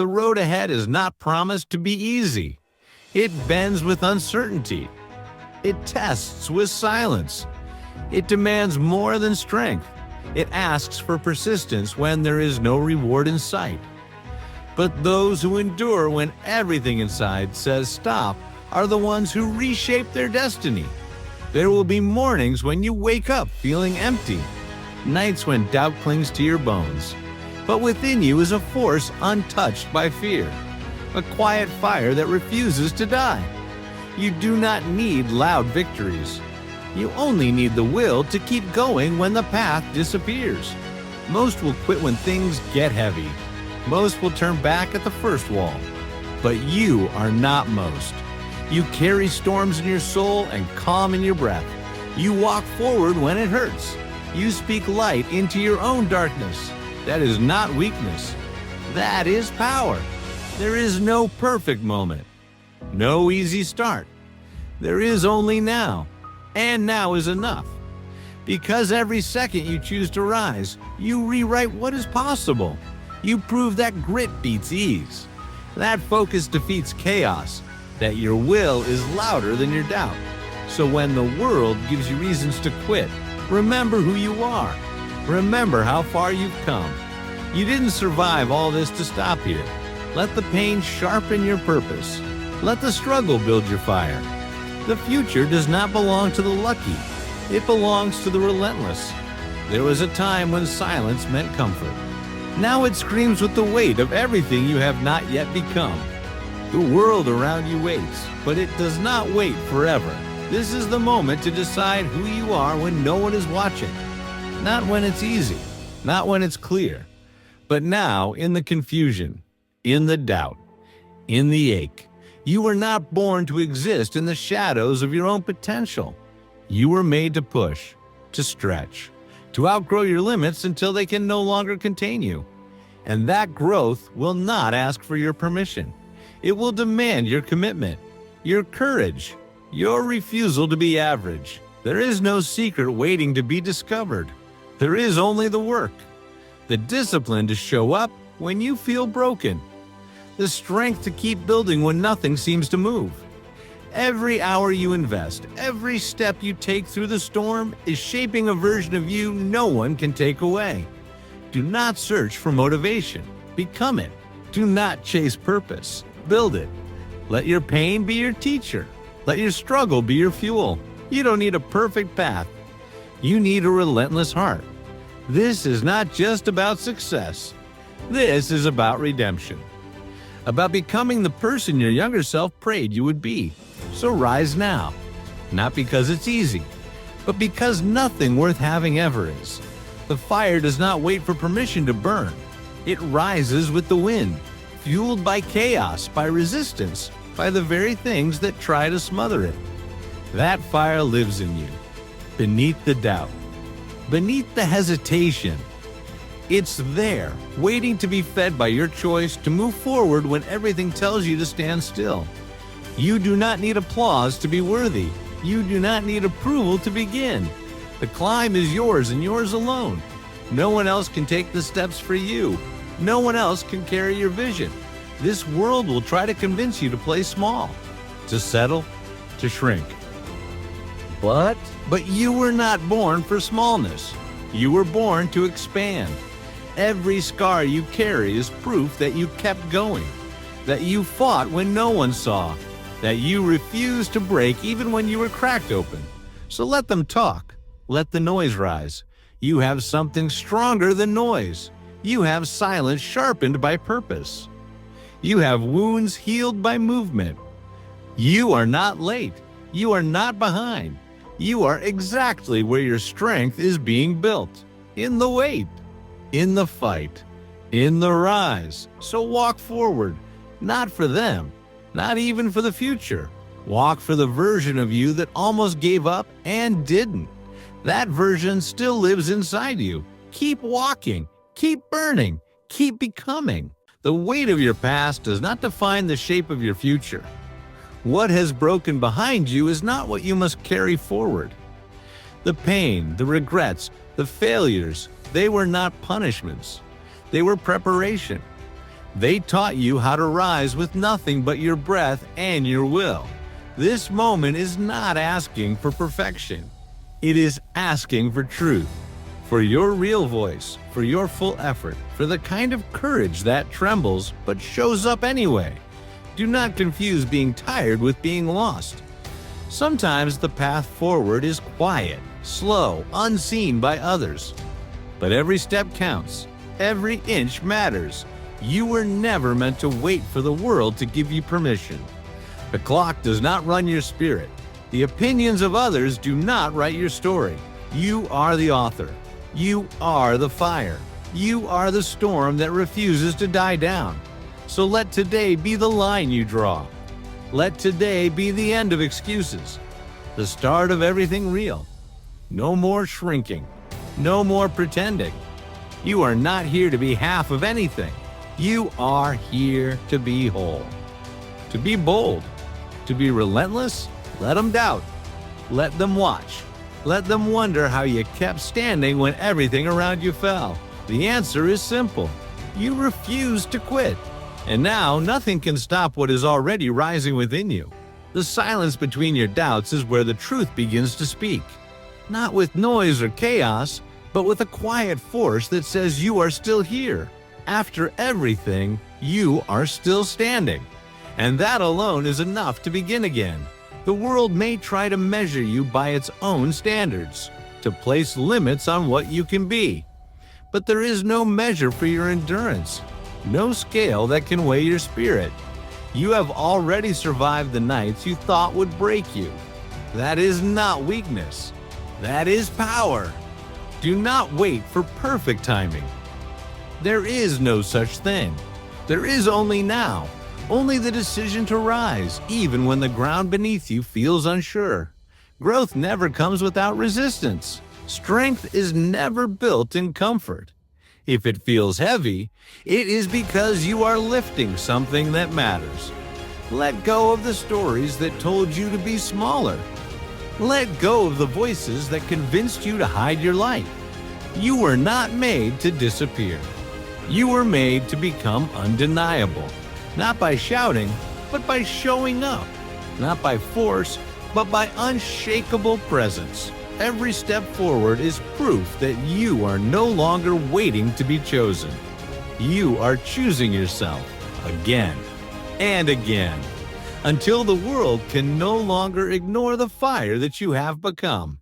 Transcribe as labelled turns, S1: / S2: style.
S1: The road ahead is not promised to be easy. It bends with uncertainty. It tests with silence. It demands more than strength. It asks for persistence when there is no reward in sight. But those who endure when everything inside says stop are the ones who reshape their destiny. There will be mornings when you wake up feeling empty, nights when doubt clings to your bones. But within you is a force untouched by fear, a quiet fire that refuses to die. You do not need loud victories. You only need the will to keep going when the path disappears. Most will quit when things get heavy. Most will turn back at the first wall. But you are not most. You carry storms in your soul and calm in your breath. You walk forward when it hurts. You speak light into your own darkness. That is not weakness. That is power. There is no perfect moment. No easy start. There is only now. And now is enough. Because every second you choose to rise, you rewrite what is possible. You prove that grit beats ease. That focus defeats chaos. That your will is louder than your doubt. So when the world gives you reasons to quit, remember who you are. Remember how far you've come. You didn't survive all this to stop here. Let the pain sharpen your purpose. Let the struggle build your fire. The future does not belong to the lucky. It belongs to the relentless. There was a time when silence meant comfort. Now it screams with the weight of everything you have not yet become. The world around you waits, but it does not wait forever. This is the moment to decide who you are when no one is watching. Not when it's easy, not when it's clear, but now in the confusion, in the doubt, in the ache. You were not born to exist in the shadows of your own potential. You were made to push, to stretch, to outgrow your limits until they can no longer contain you. And that growth will not ask for your permission. It will demand your commitment, your courage, your refusal to be average. There is no secret waiting to be discovered. There is only the work, the discipline to show up when you feel broken, the strength to keep building when nothing seems to move. Every hour you invest, every step you take through the storm is shaping a version of you no one can take away. Do not search for motivation. Become it. Do not chase purpose. Build it. Let your pain be your teacher. Let your struggle be your fuel. You don't need a perfect path. You need a relentless heart. This is not just about success. This is about redemption. About becoming the person your younger self prayed you would be. So rise now. Not because it's easy, but because nothing worth having ever is. The fire does not wait for permission to burn. It rises with the wind, fueled by chaos, by resistance, by the very things that try to smother it. That fire lives in you, beneath the doubt, beneath the hesitation. It's there, waiting to be fed by your choice to move forward when everything tells you to stand still. You do not need applause to be worthy. You do not need approval to begin. The climb is yours and yours alone. No one else can take the steps for you. No one else can carry your vision. This world will try to convince you to play small, to settle, to shrink. But you were not born for smallness. You were born to expand. Every scar you carry is proof that you kept going, that you fought when no one saw, that you refused to break even when you were cracked open. So let them talk. Let the noise rise. You have something stronger than noise. You have silence sharpened by purpose. You have wounds healed by movement. You are not late. You are not behind. You are exactly where your strength is being built. In the wait, in the fight, in the rise. So walk forward, not for them, not even for the future. Walk for the version of you that almost gave up and didn't. That version still lives inside you. Keep walking, keep burning, keep becoming. The weight of your past does not define the shape of your future. What has broken behind you is not what you must carry forward. The pain, the regrets, the failures, they were not punishments. They were preparation. They taught you how to rise with nothing but your breath and your will. This moment is not asking for perfection. It is asking for truth, for your real voice, for your full effort, for the kind of courage that trembles but shows up anyway. Do not confuse being tired with being lost. Sometimes the path forward is quiet, slow, unseen by others. But every step counts. Every inch matters. You were never meant to wait for the world to give you permission. The clock does not run your spirit. The opinions of others do not write your story. You are the author. You are the fire. You are the storm that refuses to die down. So let today be the line you draw. Let today be the end of excuses, the start of everything real. No more shrinking. No more pretending. You are not here to be half of anything. You are here to be whole. To be bold. To be relentless. Let them doubt. Let them watch. Let them wonder how you kept standing when everything around you fell. The answer is simple. You refuse to quit. And now nothing can stop what is already rising within you. The silence between your doubts is where the truth begins to speak. Not with noise or chaos, but with a quiet force that says you are still here. After everything, you are still standing. And that alone is enough to begin again. The world may try to measure you by its own standards, to place limits on what you can be. But there is no measure for your endurance, no scale that can weigh your spirit. You have already survived the nights you thought would break you. That is not weakness. That is power. Do not wait for perfect timing. There is no such thing. There is only now. Only the decision to rise, even when the ground beneath you feels unsure. Growth never comes without resistance. Strength is never built in comfort. If it feels heavy, it is because you are lifting something that matters. Let go of the stories that told you to be smaller. Let go of the voices that convinced you to hide your light. You were not made to disappear. You were made to become undeniable. Not by shouting, but by showing up. Not by force, but by unshakable presence. Every step forward is proof that you are no longer waiting to be chosen. You are choosing yourself again and again, until the world can no longer ignore the fire that you have become.